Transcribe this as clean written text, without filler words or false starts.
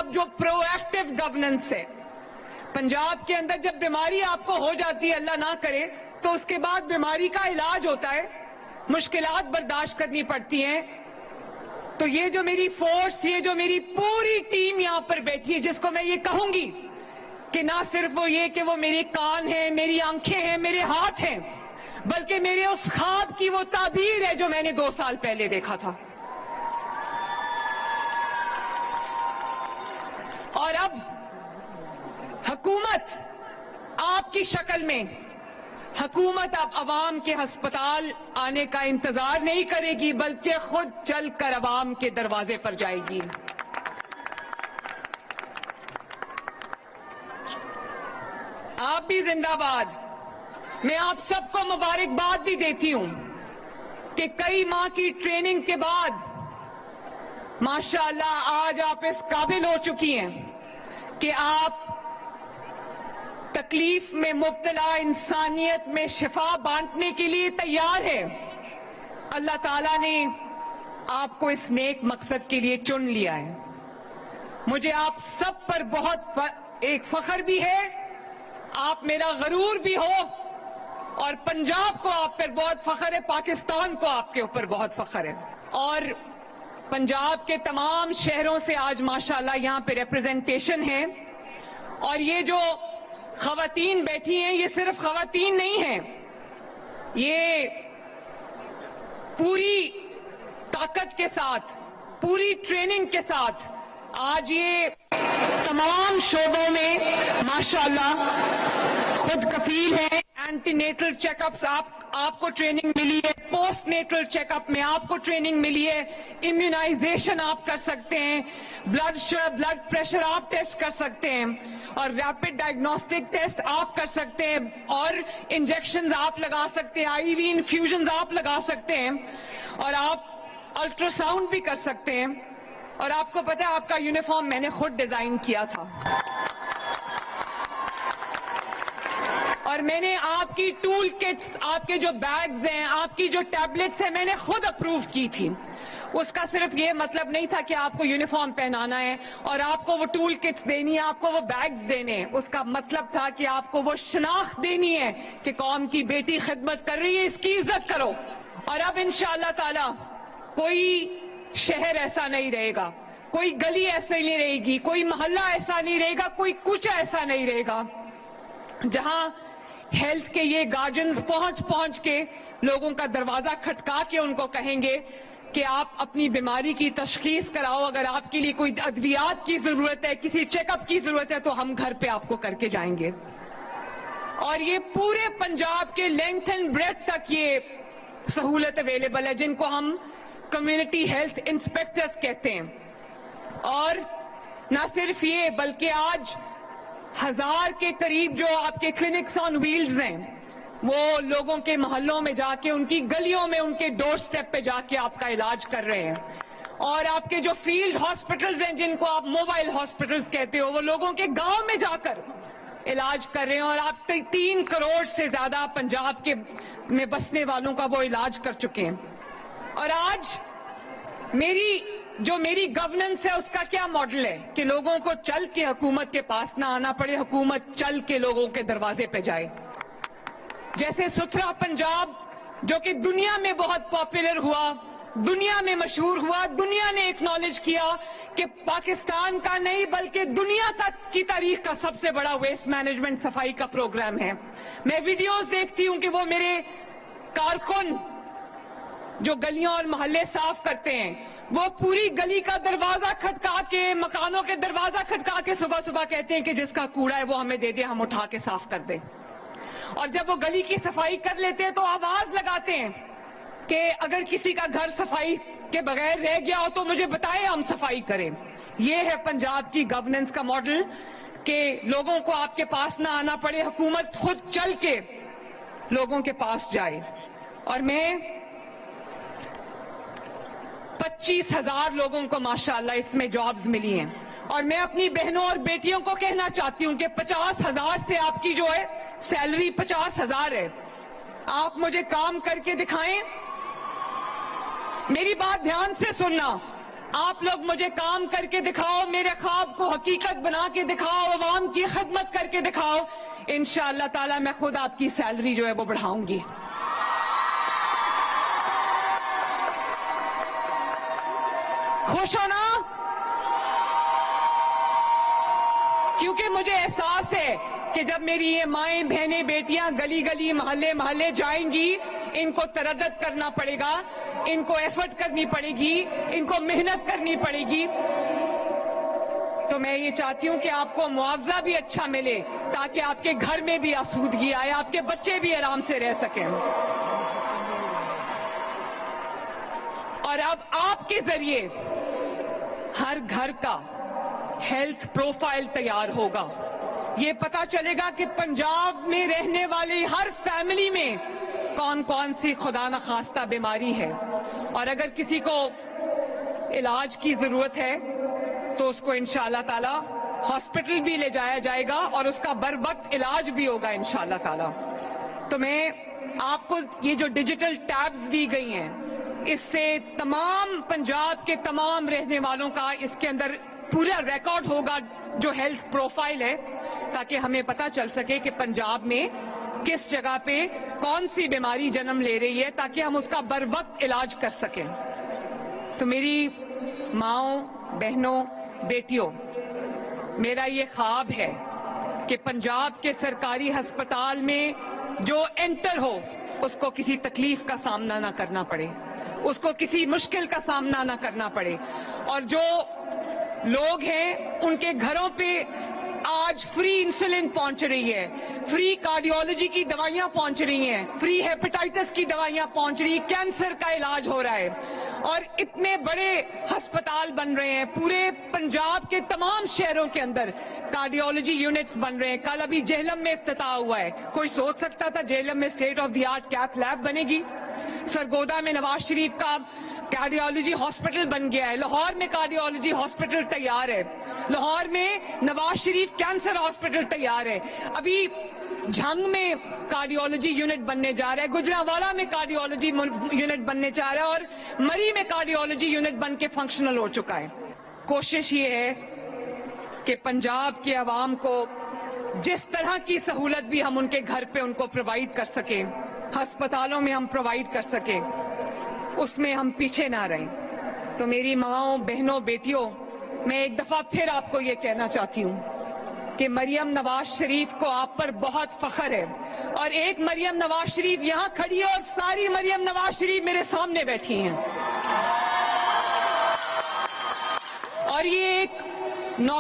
اب جو پرو active governance ہے، پنجاب کے اندر جب بیماری آپ کو ہو جاتی ہے اللہ نہ کرے تو اس کے بعد بیماری کا علاج ہوتا ہے، مشکلات برداشت کرنی پڑتی ہیں. تو یہ جو میری فورس، یہ جو میری پوری ٹیم یہاں پر بیٹھی ہے، جس کو میں یہ کہوں گی کہ نہ صرف وہ یہ کہ وہ میرے کان ہیں، میری آنکھیں ہیں، میرے ہاتھ ہیں، بلکہ میرے اس خواب کی وہ تعبیر ہے جو میں نے 2 سال پہلے دیکھا تھا. اور اب حکومت آپ کی شکل میں، حکومت اب عوام کے ہسپتال آنے کا انتظار نہیں کرے گی، بلکہ خود چل کر عوام کے دروازے پر جائے گی. آپ بھی زندہ باد. میں آپ سب کو مبارکباد بھی دیتی ہوں کہ کئی ماہ کی ٹریننگ کے بعد ماشاءاللہ آج آپ اس قابل ہو چکی ہیں کہ آپ تکلیف میں مبتلا انسانیت میں شفا بانٹنے کے لیے تیار ہے. اللہ تعالیٰ نے آپ کو اس نیک مقصد کے لیے چن لیا ہے. مجھے آپ سب پر بہت ایک فخر بھی ہے، آپ میرا غرور بھی ہو، اور پنجاب کو آپ پر بہت فخر ہے، پاکستان کو آپ کے اوپر بہت فخر ہے. اور پنجاب کے تمام شہروں سے آج ماشاءاللہ یہاں پہ ریپرزنٹیشن ہے. اور یہ جو خواتین بیٹھی ہیں، یہ صرف خواتین نہیں ہیں، یہ پوری طاقت کے ساتھ، پوری ٹریننگ کے ساتھ آج یہ تمام شعبوں میں ماشاءاللہ خود کفیل ہیں. اینٹی نیٹل چیک اپس آپ کو ٹریننگ ملی ہے، پوسٹ نیٹل چیک اپ میں آپ کو ٹریننگ ملی ہے، امیونائزیشن آپ کر سکتے ہیں، بلڈ پریشر آپ ٹیسٹ کر سکتے ہیں، اور ریپڈ ڈائگنوسٹک ٹیسٹ آپ کر سکتے ہیں، اور انجیکشنز آپ لگا سکتے ہیں، آئی وی انفیوژنز آپ لگا سکتے ہیں، اور آپ الٹرا ساؤنڈ بھی کر سکتے ہیں. اور آپ کو پتہ ہے آپ کا یونیفارم میں نے خود ڈیزائن کیا تھا، اور میں نے آپ کی ٹول کٹس، آپ کے جو بیگز ہیں، آپ کی جو ٹیبلٹس ہیں، میں نے خود اپروو کی تھی. اس کا صرف یہ مطلب نہیں تھا کہ آپ کو یونیفارم پہنانا ہے اور آپ کو وہ ٹول کٹس دینی ہے، آپ کو وہ بیگز دینے ہیں. اس کا مطلب تھا کہ آپ کو وہ شناخت دینی ہے کہ قوم کی بیٹی خدمت کر رہی ہے، اس کی عزت کرو. اور اب انشاءاللہ تعالی کوئی شہر ایسا نہیں رہے گا، کوئی گلی ایسا نہیں رہے گی، کوئی محلہ ایسا نہیں رہے گا، کوئی کوچہ ایسا نہیں رہے گا جہاں ہیلتھ کے یہ گارڈینز پہنچ کے لوگوں کا دروازہ کھٹکا کے ان کو کہیں گے کہ آپ اپنی بیماری کی تشخیص کراؤ، اگر آپ کے لیے کوئی ادویات کی ضرورت ہے، کسی چیک اپ کی ضرورت ہے تو ہم گھر پہ آپ کو کر کے جائیں گے. اور یہ پورے پنجاب کے لینتھ اینڈ بریڈتھ تک یہ سہولت اویلیبل ہے، جن کو ہم کمیونٹی ہیلتھ انسپیکٹرز کہتے ہیں. اور نہ صرف یہ بلکہ آج 1000 کے قریب جو آپ کے کلینکس آن ویلز ہیں، وہ لوگوں کے محلوں میں جا کے، ان کی گلیوں میں، ان کے ڈور سٹیپ پہ جا کے آپ کا علاج کر رہے ہیں. اور آپ کے جو فیلڈ ہاسپٹلز ہیں، جن کو آپ موبائل ہاسپٹلز کہتے ہو، وہ لوگوں کے گاؤں میں جا کر علاج کر رہے ہیں. اور آپ 3 کروڑ سے زیادہ پنجاب کے میں بسنے والوں کا وہ علاج کر چکے ہیں. اور آج میری گورننس ہے، اس کا کیا ماڈل ہے کہ لوگوں کو چل کے حکومت کے پاس نہ آنا پڑے، حکومت چل کے لوگوں کے دروازے پہ جائے. جیسے ستھرا پنجاب جو کہ دنیا میں بہت پاپولر ہوا، دنیا میں مشہور ہوا، دنیا نے ایکنالج کیا کہ پاکستان کا نہیں بلکہ دنیا کی تاریخ کا سب سے بڑا ویسٹ مینجمنٹ صفائی کا پروگرام ہے. میں ویڈیوز دیکھتی ہوں کہ وہ میرے کارکن جو گلیاں اور محلے صاف کرتے ہیں، وہ پوری گلی کا دروازہ کھٹکا کے، مکانوں کے دروازہ کھٹکا کے صبح کہتے ہیں کہ جس کا کوڑا ہے وہ ہمیں دے دے، ہم اٹھا کے صاف کر دیں. اور جب وہ گلی کی صفائی کر لیتے ہیں تو آواز لگاتے ہیں کہ اگر کسی کا گھر صفائی کے بغیر رہ گیا ہو تو مجھے بتائے، ہم صفائی کریں. یہ ہے پنجاب کی گورننس کا ماڈل کہ لوگوں کو آپ کے پاس نہ آنا پڑے، حکومت خود چل کے لوگوں کے پاس جائے. اور میں 25,000 لوگوں کو ماشاءاللہ اس میں جابز ملی ہیں. اور میں اپنی بہنوں اور بیٹیوں کو کہنا چاہتی ہوں کہ 50,000 سے آپ کی جو ہے سیلری 50,000 ہے. آپ مجھے کام کر کے دکھائیں. میری بات دھیان سے سننا. آپ لوگ مجھے کام کر کے دکھاؤ، میرے خواب کو حقیقت بنا کے دکھاؤ، عوام کی خدمت کر کے دکھاؤ، انشاءاللہ تعالی میں خود آپ کی سیلری جو ہے وہ بڑھاؤں گی۔ خوش ہو نا؟ کیونکہ مجھے احساس ہے کہ جب میری یہ مائیں بہنیں بیٹیاں گلی گلی محلے محلے جائیں گی، ان کو تردد کرنا پڑے گا، ان کو ایفرٹ کرنی پڑے گی، ان کو محنت کرنی پڑے گی، تو میں یہ چاہتی ہوں کہ آپ کو معاوضہ بھی اچھا ملے تاکہ آپ کے گھر میں بھی آسودگی آئے، آپ کے بچے بھی آرام سے رہ سکیں۔ اور اب آپ کے ذریعے ہر گھر کا ہیلتھ پروفائل تیار ہوگا، یہ پتا چلے گا کہ پنجاب میں رہنے والی ہر فیملی میں کون کون سی خدا نخواستہ بیماری ہے، اور اگر کسی کو علاج کی ضرورت ہے تو اس کو انشاءاللہ تعالی ہاسپٹل بھی لے جایا جائے گا اور اس کا بر وقت علاج بھی ہوگا انشاءاللہ تعالی۔ تو میں آپ کو یہ جو ڈیجیٹل ٹیبز دی گئی ہیں، اس سے تمام پنجاب کے تمام رہنے والوں کا اس کے اندر پورا ریکارڈ ہوگا جو ہیلتھ پروفائل ہے، تاکہ ہمیں پتا چل سکے کہ پنجاب میں کس جگہ پہ کون سی بیماری جنم لے رہی ہے، تاکہ ہم اس کا بر وقت علاج کر سکیں۔ تو میری ماؤں، بہنوں، بیٹیوں، میرا یہ خواب ہے کہ پنجاب کے سرکاری ہسپتال میں جو انٹر ہو اس کو کسی تکلیف کا سامنا نہ کرنا پڑے، اس کو کسی مشکل کا سامنا نہ کرنا پڑے، اور جو لوگ ہیں ان کے گھروں پہ آج فری انسولین پہنچ رہی ہے، فری کارڈیولوجی کی دوائیاں پہنچ رہی ہیں، فری ہیپیٹائٹس کی دوائیاں پہنچ رہی ہیں، کینسر کا علاج ہو رہا ہے، اور اتنے بڑے ہسپتال بن رہے ہیں پورے پنجاب کے تمام شہروں کے اندر، کارڈیولوجی یونٹس بن رہے ہیں۔ کل ابھی جہلم میں افتتاح ہوا ہے، کوئی سوچ سکتا تھا جہلم میں state of the art cath lab بنے گی؟ سرگودا میں نواز شریف کا کارڈیولوجی ہاسپٹل بن گیا ہے، لاہور میں کارڈیولوجی ہاسپٹل تیار ہے، لاہور میں نواز شریف کینسر ہاسپٹل تیار ہے، ابھی جھنگ میں کارڈیولوجی یونٹ بننے جا رہا ہے، گجرانوالہ میں کارڈیولوجی یونٹ بننے جا رہا ہے، اور مری میں کارڈیولوجی یونٹ بن کے فنکشنل ہو چکا ہے۔ کوشش یہ ہے کہ پنجاب کے عوام کو جس طرح کی سہولت بھی ہم ان کے گھر پہ ان کو پرووائڈ کر سکیں، ہسپتالوں میں ہم پرووائڈ کر سکیں، اس میں ہم پیچھے نہ رہیں۔ تو میری ماؤں، بہنوں، بیٹیوں، میں ایک دفعہ پھر آپ کو یہ کہنا چاہتی ہوں کہ مریم نواز شریف کو آپ پر بہت فخر ہے، اور ایک مریم نواز شریف یہاں کھڑی ہے اور ساری مریم نواز شریف میرے سامنے بیٹھی ہیں، اور یہ ایک